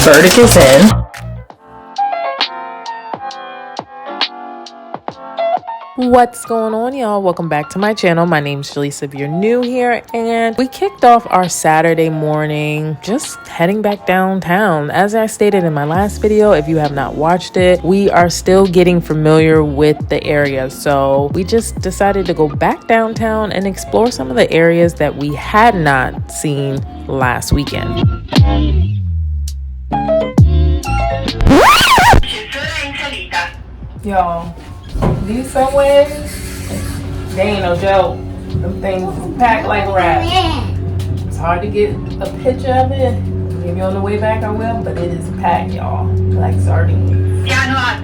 verdict is in. What's going on, y'all? Welcome back to my channel. My name's Jaleesa if you're new here, and we kicked off our Saturday morning just heading back downtown. As I stated in my last video, if you have not watched it, we are still getting familiar with the area, so we just decided to go back downtown and explore some of the areas that we had not seen last weekend. Y'all, these subways, they ain't no joke. Them things packed like rats. It's hard to get a picture of it. Maybe on the way back I will, but it is packed, y'all, like sardines.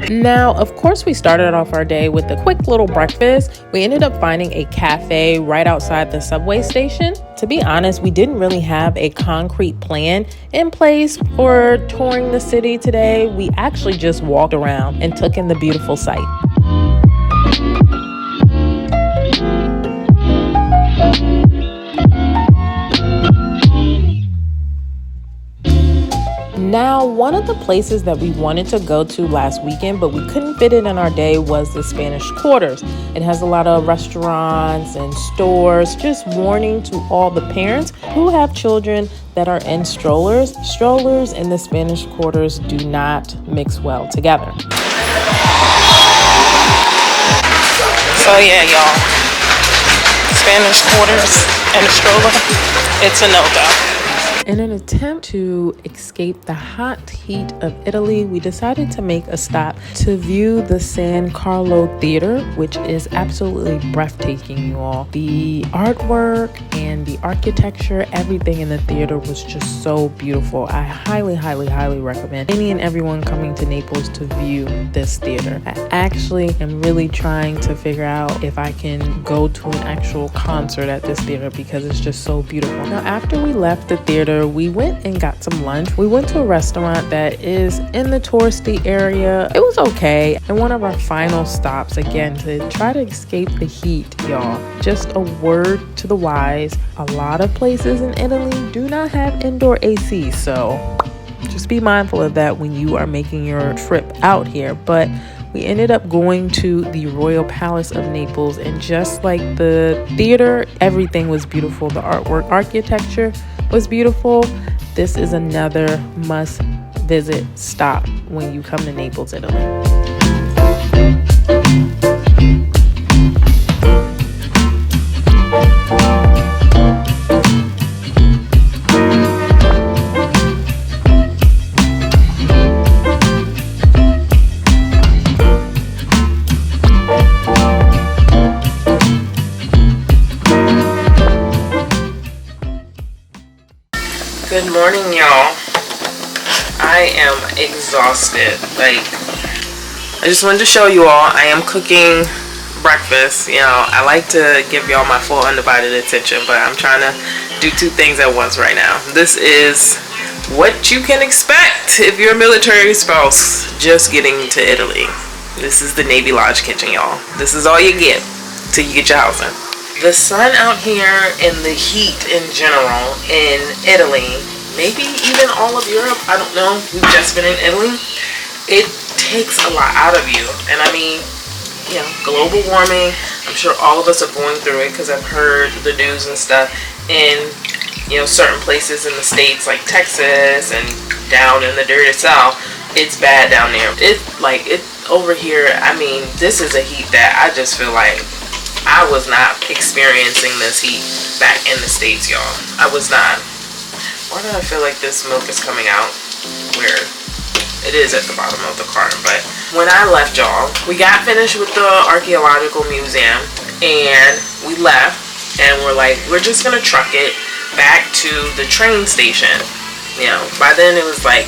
Now, of course, we started off our day with a quick little breakfast. We ended up finding a cafe right outside the subway station. To be honest, we didn't really have a concrete plan in place for touring the city today. We actually just walked around and took in the beautiful sight. Now, one of the places that we wanted to go to last weekend, but we couldn't fit it in our day, was the Spanish Quarters. It has a lot of restaurants and stores. Just warning to all the parents who have children that are in strollers. Strollers and the Spanish Quarters do not mix well together. So yeah, y'all, Spanish Quarters and a stroller, it's a no-go. In an attempt to escape the hot heat of Italy, we decided to make a stop to view the San Carlo Theater, which is absolutely breathtaking, you all. The artwork and the architecture, everything in the theater was just so beautiful. I highly, highly, highly recommend any and everyone coming to Naples to view this theater. I actually am really trying to figure out if I can go to an actual concert at this theater because it's just so beautiful. Now, after we left the theater, we went and got some lunch. We went to a restaurant that is in the touristy area. It was okay. And one of our final stops, again, to try to escape the heat, y'all. Just a word to the wise. A lot of places in Italy do not have indoor AC, so just be mindful of that when you are making your trip out here. But we ended up going to the Royal Palace of Naples, and just like the theater, everything was beautiful. The artwork, architecture was beautiful. This is another must visit stop when you come to Naples, Italy. Good morning, y'all. I am exhausted. Like, I just wanted to show you all, I am cooking breakfast. You know, I like to give y'all my full undivided attention, but I'm trying to do two things at once right now. This is what you can expect if you're a military spouse just getting to Italy. This is the Navy Lodge kitchen, y'all. This is all you get till you get your house in. The sun out here and the heat in general in Italy, maybe even all of Europe, I don't know, we've just been in Italy, it takes a lot out of you. And I mean, you know, global warming, I'm sure all of us are going through it because I've heard the news and stuff in, you know, certain places in the States like Texas and down in the dirty South. It's bad down there. It's like, it over here, I mean, this is a heat that I just feel like I was not experiencing this heat back in the States, y'all. I was not. Why do I feel like this milk is coming out? Weird. It is at the bottom of the carton, but when I left, y'all, we got finished with the archaeological museum and we left and we're like, we're just gonna truck it back to the train station. You know, by then it was like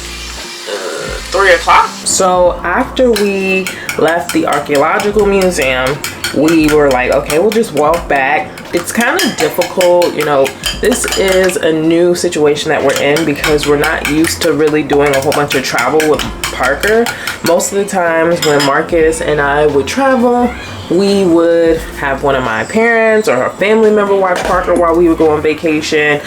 3 o'clock. So after we left the archaeological museum, we were like, okay, we'll just walk back. It's kind of difficult, you know, this is a new situation that we're in because we're not used to really doing a whole bunch of travel with Parker. Most of the times when Marcus and I would travel, we would have one of my parents or a family member watch Parker while we would go on vacation.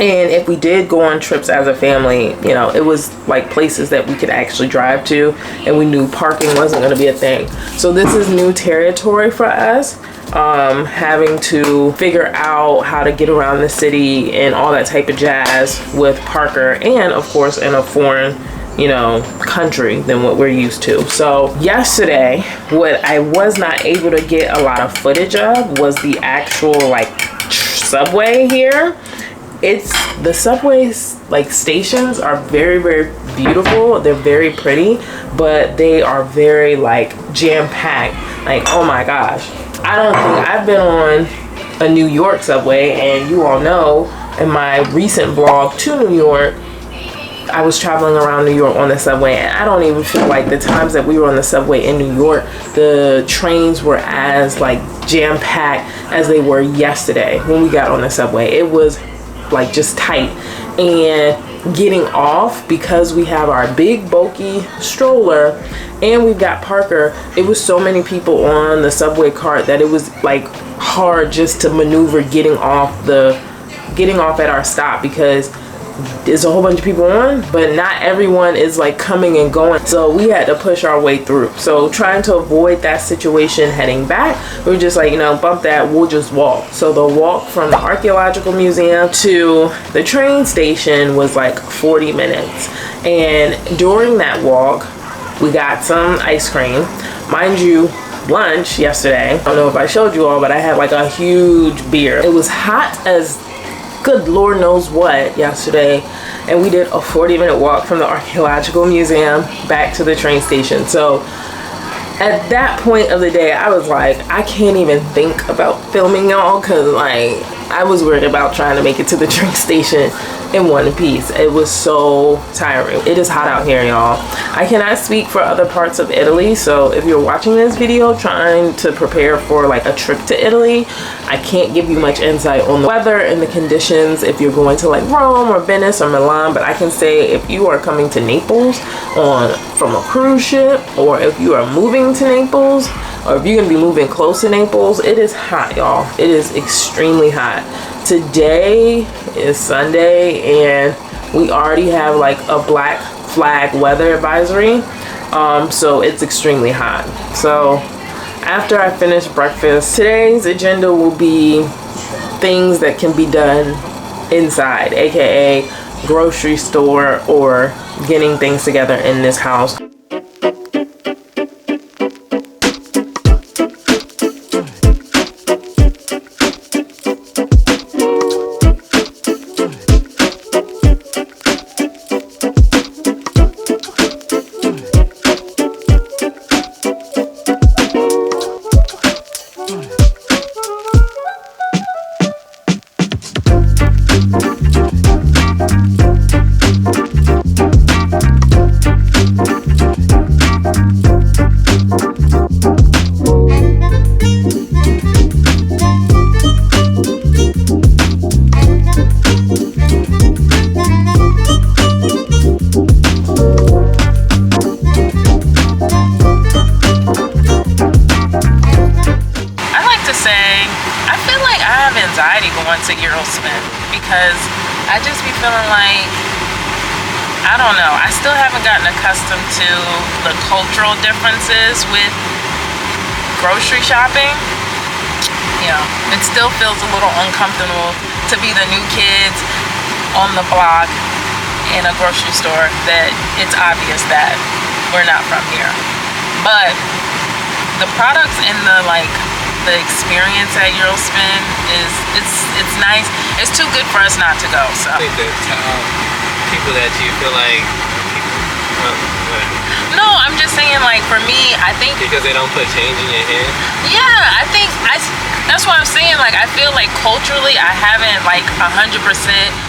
And if we did go on trips as a family, you know, it was like places that we could actually drive to, and we knew parking wasn't going to be a thing. So this is new territory for us, having to figure out how to get around the city and all that type of jazz with Parker, and of course in a foreign, you know, country than what we're used to. So yesterday, what I was not able to get a lot of footage of was the actual like subway here. It's the subways, like stations are very, very beautiful. They're very pretty, but they are very like jam-packed. Like, oh my gosh. I don't think I've been on a New York subway, and you all know in my recent vlog to New York, I was traveling around New York on the subway, and I don't even feel like the times that we were on the subway in New York, the trains were as like jam-packed as they were yesterday when we got on the subway. It was like just tight. And getting off, because we have our big bulky stroller and we've got Parker, it was so many people on the subway cart that it was like hard just to maneuver getting off at our stop, because there's a whole bunch of people on, but not everyone is like coming and going, so we had to push our way through. So trying to avoid that situation heading back, we were just like, you know, bump that, we'll just walk. So the walk from the archaeological museum to the train station was like 40 minutes, and during that walk we got some ice cream. Mind you, lunch yesterday, I don't know if I showed you all, but I had like a huge beer. It was hot as good Lord knows what yesterday, and we did a 40-minute walk from the archaeological museum back to the train station. So at that point of the day, I was like, I can't even think about filming y'all, because like I was worried about trying to make it to the train station in one piece. It was so tiring. It is hot out here, y'all. I cannot speak for other parts of Italy, so if you're watching this video trying to prepare for like a trip to Italy, I can't give you much insight on the weather and the conditions if you're going to like Rome or Venice or Milan, but I can say if you are coming to Naples from a cruise ship, or if you are moving to Naples, or if you're gonna be moving close to Naples, it is hot, y'all. It is extremely hot. Today is Sunday, and we already have like a black flag weather advisory, so it's extremely hot. So after I finish breakfast, today's agenda will be things that can be done inside, aka grocery store or getting things together in this house. Because I just be feeling like, I don't know, I still haven't gotten accustomed to the cultural differences with grocery shopping. You know, it still feels a little uncomfortable to be the new kids on the block in a grocery store that it's obvious that we're not from here. But the products and the experience at Eurospin is it's nice. It's too good for us not to go. So I think that people that you feel like no, I'm just saying, like, for me, I think because they don't put change in your hand. Yeah, I think that's what I'm saying. Like, I feel like culturally I haven't like 100%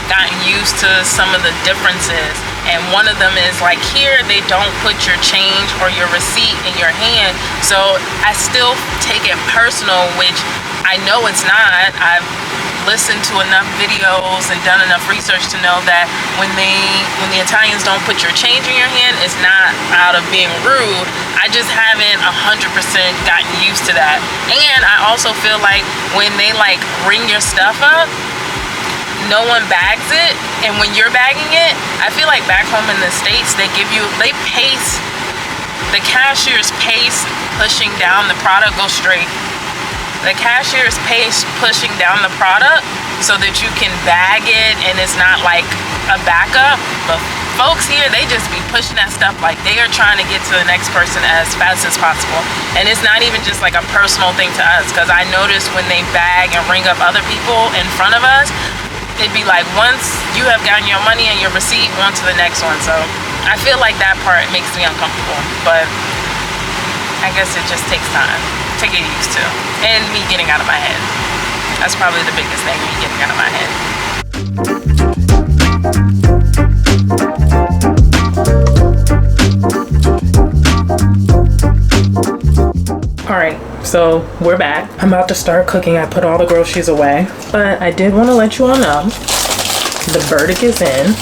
gotten used to some of the differences. And one of them is like, here they don't put your change or your receipt in your hand. So I still take it personal, which I know it's not. I've listened to enough videos and done enough research to know that when the Italians don't put your change in your hand, it's not out of being rude. I just haven't 100% gotten used to that. And I also feel like when they like ring your stuff up, no one bags it, and when you're bagging it, I feel like back home in the States, they pace, the cashier's pace pushing down the product, go straight. The cashier's pace pushing down the product so that you can bag it and it's not like a backup. But folks here, they just be pushing that stuff like they are trying to get to the next person as fast as possible. And it's not even just like a personal thing to us, because I noticed when they bag and ring up other people in front of us, it'd be like, once you have gotten your money and your receipt, on to the next one. So I feel like that part makes me uncomfortable, but I guess it just takes time to get used to, and me getting out of my head. That's probably the biggest thing, me getting out of my head. All right, so we're back. I'm about to start cooking. I put all the groceries away, but I did want to let you all know the verdict is in.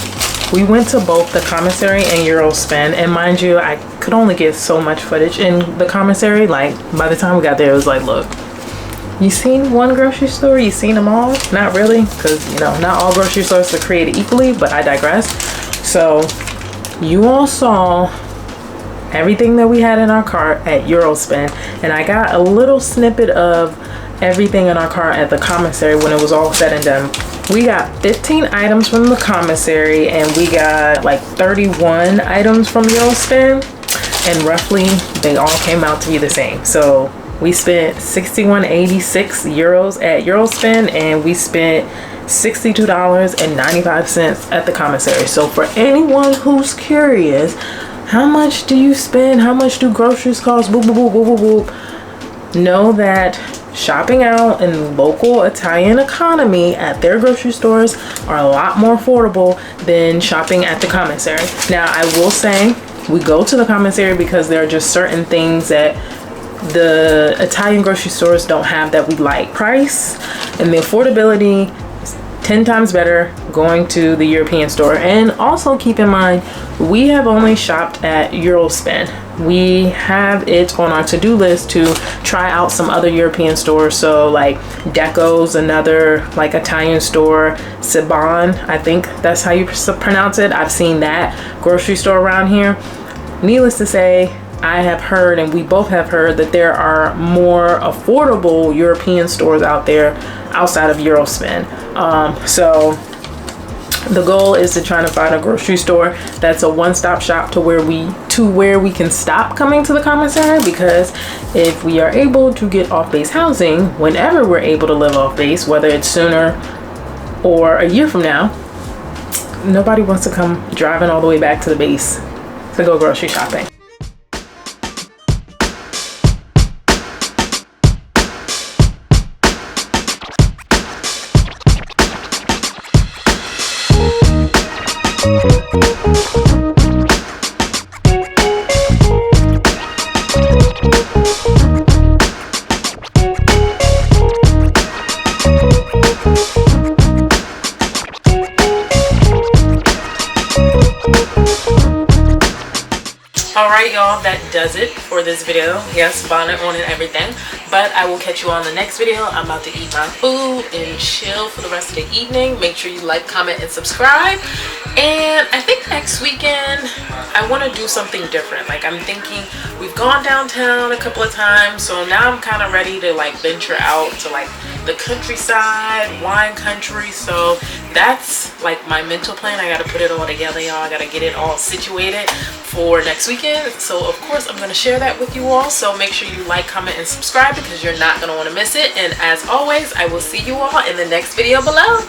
We went to both the commissary and Eurospin, and mind you, I could only get so much footage in the commissary. Like, by the time we got there, it was like, look, you seen one grocery store? You seen them all? Not really, because, you know, not all grocery stores are created equally, but I digress. So, you all saw everything that we had in our cart at Eurospin, and I got a little snippet of everything in our cart at the commissary when it was all said and done. We got 15 items from the commissary, and we got like 31 items from Eurospin, and roughly they all came out to be the same. So we spent 61.86 euros at Eurospin, and we spent $62.95 at the commissary. So for anyone who's curious, how much do you spend? How much do groceries cost? Boop, boop, boop, boop, boop, boop. Know that shopping out in local Italian economy at their grocery stores are a lot more affordable than shopping at the commissary. Now, I will say we go to the commissary because there are just certain things that the Italian grocery stores don't have that we like. Price and the affordability is 10 times better going to the European store. And also keep in mind, we have only shopped at Eurospin. We have it on our to-do list to try out some other European stores. So like Deco's another like Italian store. Saban, I think that's how you pronounce it. I've seen that grocery store around here. Needless to say, I have heard, and we both have heard, that there are more affordable European stores out there outside of Eurospin. So the goal is to try to find a grocery store that's a one-stop shop to where we can stop coming to the commissary, because if we are able to get off-base housing whenever we're able to live off-base, whether it's sooner or a year from now, nobody wants to come driving all the way back to the base to go grocery shopping. Alright y'all, that does it for this video. Yes, bonnet on and everything, but I will catch you on the next video. I'm about to eat my food and chill for the rest of the evening. Make sure you like, comment, and subscribe. And I think next weekend I want to do something different. Like, I'm thinking, we've gone downtown a couple of times, so now I'm kind of ready to like venture out to like the countryside, wine country. So that's like my mental plan. I got to put it all together, y'all. I got to get it all situated for next weekend. So of course I'm going to share that with you all. So make sure you like, comment, and subscribe, because you're not going to want to miss it. And as always, I will see you all in the next video below.